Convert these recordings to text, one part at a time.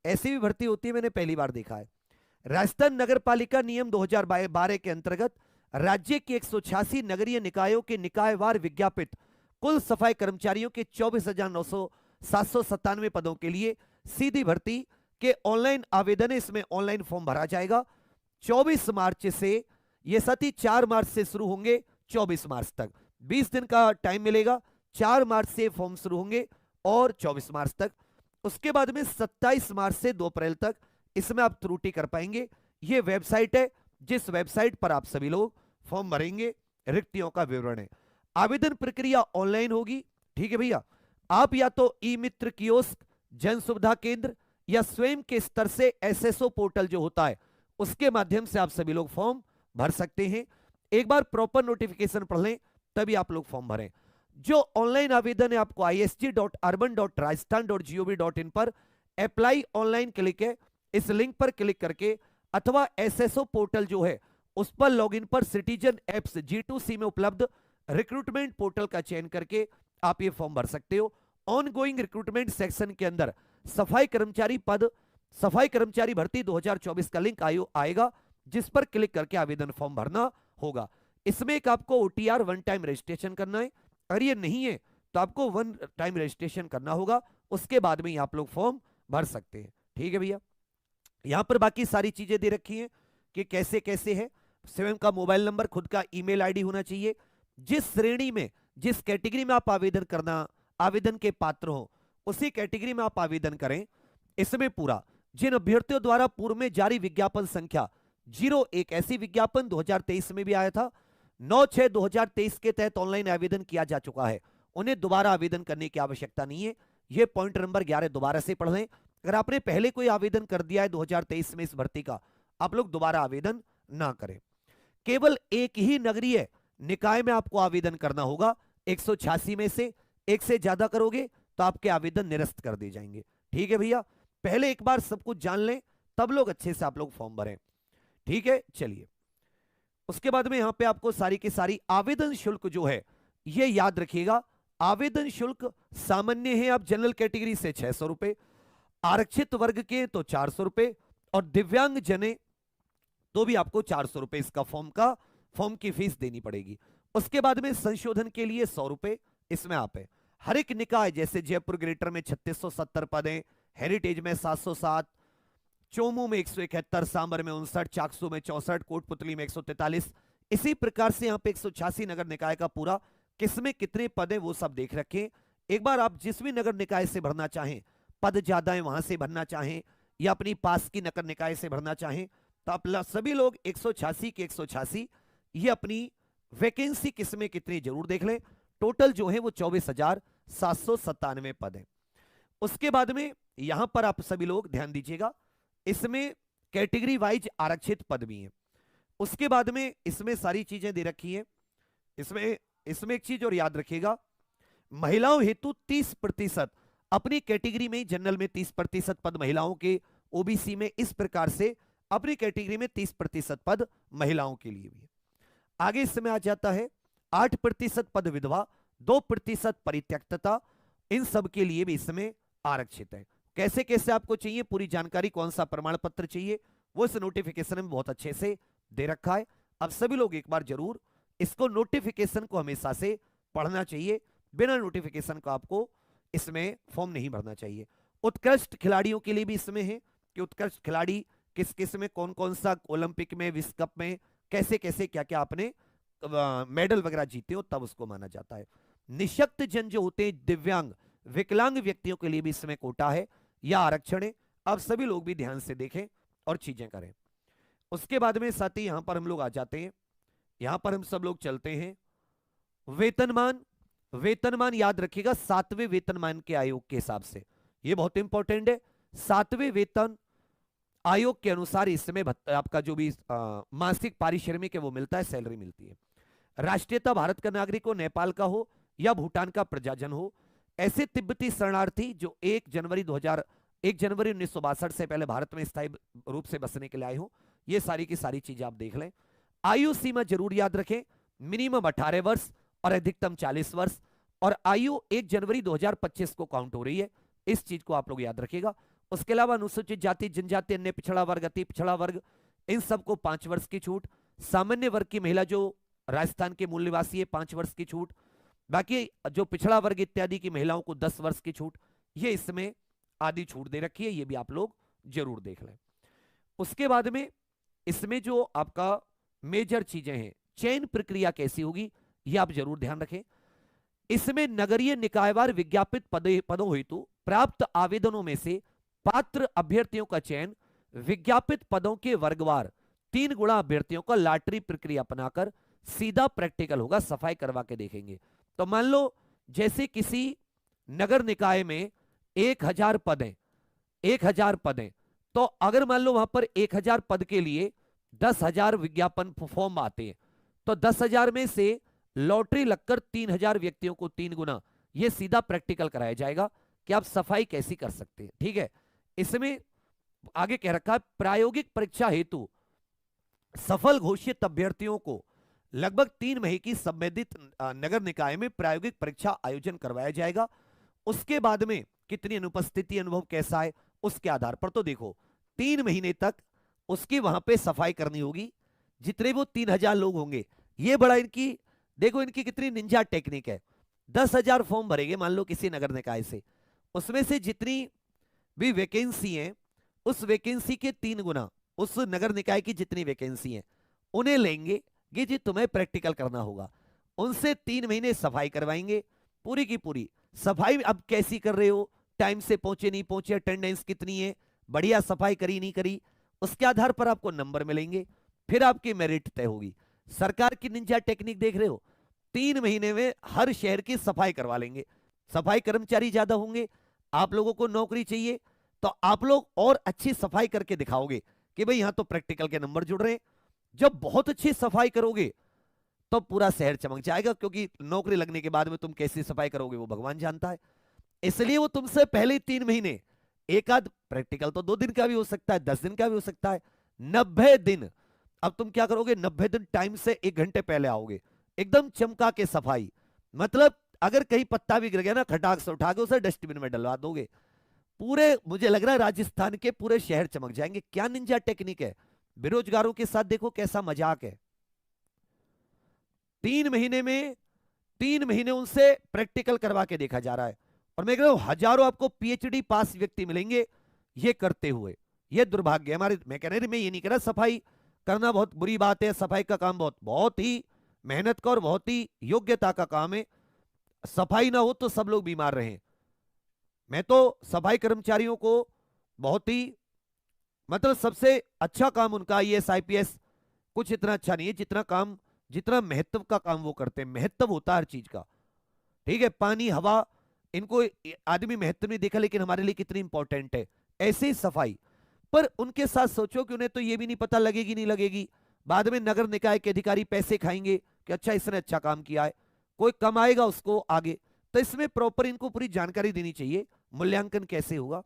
ऐसी भी भर्ती होती है, मैंने पहली बार देखा है। राजस्थान नगर पालिका नियम 2012 के अंतर्गत राज्य के 186 नगरीय निकायों के निकायवार विज्ञापित कुल सफाई कर्मचारियों के 24,797 पदों के लिए सीधी भर्ती के ऑनलाइन आवेदन है। इसमें ऑनलाइन फॉर्म भरा जाएगा 24 मार्च से, ये साथी 4 मार्च से शुरू होंगे 24 मार्च तक, 20 दिन का टाइम मिलेगा। 4 मार्च से फॉर्म शुरू होंगे और 24 मार्च तक। उसके बाद में 27 मार्च से 2 अप्रैल तक इसमें आप त्रुटि कर पाएंगे। ये वेबसाइट है जिस वेबसाइट पर आप सभी लोग फॉर्म भरेंगे, रिक्तियों का विवरण है। आवेदन प्रक्रिया ऑनलाइन होगी, ठीक है भैया। आप या तो ई मित्र कियोस्क, जन सुविधा केंद्र या स्वयं के स्तर से एसएसओ पोर्टल जो होता है उसके माध्यम से आप सभी लोग फॉर्म भर सकते हैं। एक बार प्रॉपर नोटिफिकेशन पढ़ लें तभी आप लोग फॉर्म भरें। जो ऑनलाइन आवेदन है आपको isg.urban.rajasthan.gov.in पर अप्लाई ऑनलाइन क्लिक है, इस लिंक पर क्लिक करके अथवा एसएसओ पोर्टल जो है उस पर लॉगिन पर सिटीजन एप्स G2C में उपलब्ध रिक्रूटमेंट पोर्टल का चयन करके आप ये फॉर्म भर सकते हो। ऑनगोइंग रिक्रूटमेंट सेक्शन के अंदर सफाई कर्मचारी पद, सफाई कर्मचारी भर्ती 2024 का लिंक आएगा जिस पर क्लिक करके आवेदन फॉर्म भरना होगा। इसमें एक आपको OTR 1 टाइम रजिस्ट्रेशन करना है, अगर ये नहीं है तो आपको 1 टाइम रजिस्ट्रेशन करना होगा, उसके बाद में आप लोग फॉर्म भर सकते हैं। ठीक है भैया, यहां पर बाकी सारी चीजें दे रखी हैं कि कैसे कैसे है। स्वयं का मोबाइल नंबर, खुद का ईमेल आईडी होना चाहिए। जिस श्रेणी में, जिस कैटेगरी में आप आवेदन के पात्र हो उसी कैटेगरी में आप आवेदन करें। इसमें पूरा जिन अभ्यर्थियों द्वारा पूर्व में जारी विज्ञापन संख्या 01, ऐसी विज्ञापन 2023 में भी आया था, 9/6/2023 के तहत ऑनलाइन आवेदन किया जा चुका है, उन्हें दोबारा आवेदन करने की आवश्यकता नहीं है। यह पॉइंट नंबर 11 दोबारा से पढ़ लें। अगर आपने पहले कोई आवेदन कर दिया है 2023 में इस भर्ती का, आप लोग दोबारा आवेदन ना करें। केवल एक ही नगरीय निकाय में आपको आवेदन करना होगा। 186 में से एक से ज्यादा करोगे तो आपके आवेदन निरस्त कर दिए जाएंगे। ठीक है भैया, पहले एक बार सब कुछ जान लें तब लोग अच्छे से आप लोग फॉर्म भरें। ठीक है, चलिए उसके बाद में यहां पे आपको सारी की सारी आवेदन शुल्क जो है ये याद रखिएगा। आवेदन शुल्क सामान्य है, आप जनरल कैटेगरी से 600 रुपए, आरक्षित वर्ग के तो 400 रुपए, और दिव्यांग जने तो भी आपको 400 रुपए इसका फॉर्म की फीस देनी पड़ेगी। उसके बाद में संशोधन के लिए 100 रुपए इसमें आप है। हर एक निकाय जैसे जयपुर ग्रेटर में 3670 पद हैं, हेरिटेज में 707, चोमू में 171, सांबर में 59, चाकसू में 64, कोटपुतली में 143। इसी प्रकार से यहाँ पे 186 नगर निकाय का पूरा किसमें कितने पद हैं वो सब देख रखें। एक बार आप जिस भी नगर निकाय से भरना चाहें, पद ज्यादा है वहां से भरना चाहें या अपनी पास की नगर निकाय से भरना चाहें, तो आप सभी लोग 186 के 186 ये अपनी वैकेंसी किसमें कितनी जरूर देख लें। टोटल जो है वो 24,797 पद है। उसके बाद में यहां पर आप सभी लोग ध्यान दीजिएगा, इसमें कैटेगरी वाइज आरक्षित पद भी हैं। उसके बाद में इसमें सारी चीजें दे रखी हैं। इसमें एक चीज और याद रखिएगा, महिलाओं हेतु 30% अपनी कैटेगरी में, जनरल में 30% पद महिलाओं के, ओबीसी में इस प्रकार से अपनी कैटेगरी में 30% पद महिलाओं के लिए भी है। आगे इसमें आ जाता है 8% पद विधवा, 2% परित्यक्तता, इन सब के लिए भी इसमें आरक्षित है। कैसे कैसे आपको चाहिए पूरी जानकारी, कौन सा प्रमाण पत्र चाहिए वो इस नोटिफिकेशन में बहुत अच्छे से दे रखा है। अब सभी लोग एक बार जरूर इसको, नोटिफिकेशन को हमेशा से पढ़ना चाहिए, बिना नोटिफिकेशन को आपको इसमें फॉर्म नहीं भरना चाहिए। उत्कृष्ट खिलाड़ियों के लिए भी इसमें है कि उत्कृष्ट खिलाड़ी किस किस में, कौन कौन सा ओलंपिक में, विश्व कप में कैसे कैसे क्या क्या आपने मेडल वगैरह जीते हो तब उसको माना जाता है। निशक्त जन जो होते हैं, दिव्यांग विकलांग व्यक्तियों के लिए भी इसमें कोटा है या आरक्षण है। अब सभी लोग भी ध्यान से देखें और चीजें करें। उसके बाद में साथ ही यहां पर हम लोग आ जाते हैं, यहां पर हम सब लोग चलते हैं वेतनमान। वेतनमान याद रखिएगा 7वें वेतनमान के आयोग के हिसाब से, यह बहुत इंपॉर्टेंट है। 7वें वेतन आयोग के अनुसार इसमें आपका जो भी मासिक पारिश्रमिक है वो मिलता है, सैलरी मिलती है। राष्ट्रीयता भारत का नागरिक हो, नेपाल का हो या भूटान का प्रजाजन हो, ऐसे तिब्बती शरणार्थी जो 1 जनवरी 1962 से पहले भारत में स्थायी रूप से बसने के लिए आए हो, ये सारी की सारी चीजें आप देख लें। आयु सीमा जरूर याद रखें, मिनिमम 18 वर्ष और अधिकतम 40 वर्ष, और आयु 1 जनवरी 2025 को काउंट हो रही है, इस चीज को आप लोग याद रखिएगा। उसके अलावा अनुसूचित जाति, जनजाति, अन्य पिछड़ा वर्ग, अति पिछड़ा वर्ग, इन सबको 5 वर्ष की छूट। सामान्य वर्ग की महिला जो राजस्थान के मूल निवासी है 5 वर्ष की छूट। बाकी जो पिछड़ा वर्ग इत्यादि की महिलाओं को 10 वर्ष की छूट। ये इसमें आदि छूट दे रखी है, ये भी आप लोग जरूर देख लें। उसके बाद में इसमें जो आपका मेजर चीजें हैं, चयन प्रक्रिया कैसी होगी ये आप जरूर ध्यान रखें। इसमें नगरीय निकायवार विज्ञापित पदों हेतु प्राप्त आवेदनों में से पात्र अभ्यर्थियों का चयन विज्ञापित पदों के वर्गवार 3 गुणा अभ्यर्थियों का लॉटरी प्रक्रिया अपनाकर सीधा प्रैक्टिकल होगा, सफाई करवा के देखेंगे। तो मान लो जैसे किसी नगर निकाय में 1000 पद हैं, 1000 पद हैं, तो अगर मान लो वहां पर 1000 पद के लिए 10,000 विज्ञापन फॉर्म आते हैं, तो 10,000 में से लॉटरी लगकर 3,000 व्यक्तियों को 3 गुना ये सीधा प्रैक्टिकल कराया जाएगा कि आप सफाई कैसी कर सकते हैं। ठीक है, इसमें आगे कह रखा है प्रायोगिक परीक्षा हेतु सफल घोषित अभ्यर्थियों को लगभग 3 महीने की संबंधित नगर निकाय में प्रायोगिक परीक्षा आयोजन करवाया जाएगा। उसके बाद में कितनी अनुपस्थिति, अनुभव कैसा है, उसके आधार पर तो देखो 3 महीने तक उसकी वहां पे सफाई करनी होगी। जितने वो 3,000 लोग होंगे, ये बड़ा इनकी देखो इनकी कितनी निंजा टेक्निक है। 10,000 फॉर्म भरेंगे मान लो किसी नगर निकाय से, उसमें से जितनी भी वैकेंसी है उस वैकेंसी के 3 गुना उस नगर निकाय की जितनी वैकेंसी है उन्हें लेंगे कि जी तुम्हें प्रैक्टिकल करना होगा। उनसे 3 महीने सफाई करवाएंगे, पूरी की पूरी सफाई। अब कैसी कर रहे हो, टाइम से पहुंचे नहीं पहुंचे, अटेंडेंस कितनी है, बढ़िया सफाई करी नहीं करी, उसके आधार पर आपको नंबर मिलेंगे, फिर आपकी मेरिट तय होगी। सरकार की निंजा टेक्निक देख रहे हो, 3 महीने में हर शहर की सफाई करवा लेंगे। सफाई कर्मचारी ज्यादा होंगे, आप लोगों को नौकरी चाहिए, तो आप लोग और अच्छी सफाई करके दिखाओगे कि भाई यहां तो प्रैक्टिकल के नंबर जुड़ रहे हैं। जब बहुत अच्छी सफाई करोगे तो पूरा शहर चमक जाएगा, क्योंकि नौकरी लगने के बाद में तुम कैसी सफाई करोगे वो भगवान जानता है। इसलिए वो तुमसे पहले 3 महीने, एक आध प्रैक्टिकल तो 2 दिन का भी हो सकता है, 10 दिन का भी हो सकता है, 90 दिन। अब तुम क्या करोगे, 90 दिन टाइम से 1 घंटे पहले आओगे, एकदम चमका के सफाई। मतलब अगर कहीं पत्ता भी गिर गया ना, खटाक से उठा के उसे डस्टबिन में डलवा दोगे। पूरे मुझे लग रहा है राजस्थान के पूरे शहर चमक जाएंगे। क्या निंजा टेक्निक है। बेरोजगारों के साथ देखो कैसा मजाक है। 3 महीने में 3 महीने उनसे प्रैक्टिकल करवा के देखा जा रहा है, और मैं कह रहा हूं हजारों आपको पीएचडी पास व्यक्ति मिलेंगे ये करते हुए। ये दुर्भाग्य है हमारे। मैं कह रहा मैं ये नहीं कह रहा सफाई करना बहुत बुरी बात है, सफाई का काम बहुत ही मेहनत का और बहुत ही योग्यता का काम है। सफाई ना हो तो सब लोग बीमार रहे। मैं तो सफाई कर्मचारियों को बहुत ही मतलब सबसे अच्छा काम उनका आईएएस आईपीएस कुछ इतना अच्छा नहीं है जितना काम, जितना महत्व का काम वो करते हैं। महत्व होता है हर चीज का, ठीक है। पानी हवा इनको आदमी महत्व नहीं देखा, लेकिन हमारे लिए कितनी इंपॉर्टेंट है। ऐसे ही सफाई पर उनके साथ सोचो कि उन्हें तो ये भी नहीं पता लगेगी नहीं लगेगी। बाद में नगर निकाय के अधिकारी पैसे खाएंगे कि अच्छा इसने अच्छा काम किया है, कोई कमाएगा उसको आगे। तो इसमें प्रॉपर इनको पूरी जानकारी देनी चाहिए, मूल्यांकन कैसे होगा,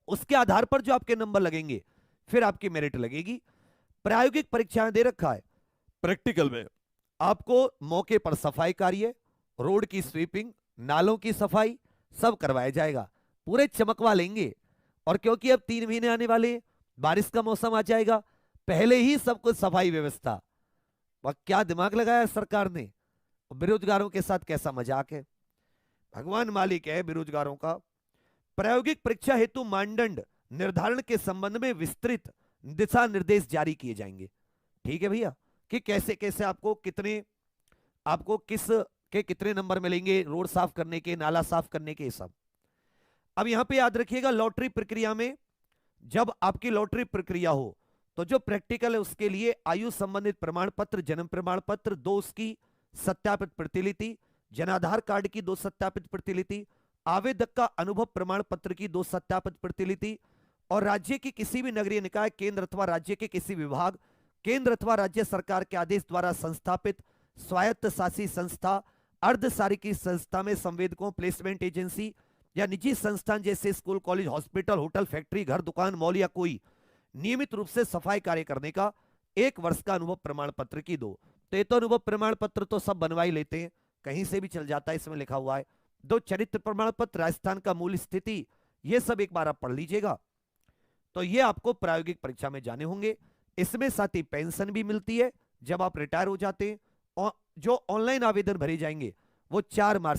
उसके आधार पर जो आपके नंबर लगेंगे फिर आपकी मेरिट लगेगी। प्रायोगिक परीक्षाएं दे रखा है, प्रैक्टिकल में आपको मौके पर सफाई कार्य, रोड की स्वीपिंग, नालों की सफाई सब करवाया जाएगा, पूरे चमकवा लेंगे। और क्योंकि अब 3 महीने आने वाले, बारिश का मौसम आ जाएगा, पहले ही सब कुछ सफाई व्यवस्था। क्या दिमाग लगाया सरकार ने। बेरोजगारों के साथ कैसा मजाक है, भगवान मालिक है बेरोजगारों का। प्रायोगिक परीक्षा हेतु मानदंड निर्धारण के संबंध में विस्तृत दिशा निर्देश जारी किए जाएंगे। ठीक है भैया, कि कैसे कैसे आपको किस के कितने नंबर मिलेंगे, रोड साफ करने के, नाला साफ करने के, सब। अब यहां पे याद रखिएगा लॉटरी प्रक्रिया में, जब आपकी लॉटरी प्रक्रिया हो तो जो प्रैक्टिकल है उसके लिए आयु संबंधित प्रमाण पत्र, जन्म प्रमाण पत्र 2 उसकी सत्यापित प्रतिलिपि, जनाधार कार्ड की 2 सत्यापित प्रतिलिपि, आवेदक का अनुभव प्रमाण पत्र की 2 सत्यापित प्रतिलिपि, और राज्य की किसी भी नगरीय निकाय, केंद्र अथवा राज्य के किसी विभाग, केंद्र अथवा राज्य सरकार के आदेश द्वारा संस्थापित स्वायत्त शासी संस्था, अर्धशासकीय संस्था में संवेदकों, प्लेसमेंट एजेंसी या निजी संस्थान जैसे school, college, hospital, hotel, factory, घर, दुकान, मॉल या कोई नियमित रूप से सफाई कार्य करने का 1 वर्ष का अनुभव प्रमाण पत्र की 2। तो ये तो अनुभव प्रमाण पत्र तो सब बनवा ही लेते हैं, कहीं से भी चल जाता है, इसमें लिखा हुआ है। 2 चरित्र प्रमाण पत्र, राजस्थान का मूल स्थिति ये सब एक बार आप पढ़ लीजिएगा। तो ये आपको प्रायोगिक परीक्षा में जाने होंगे। इसमें साथ ही पेंशन भी मिलती है जब आप रिटायर हो जाते हैं, और जो ऑनलाइन आवेदन भरे जाएंगे वो 4 मार्च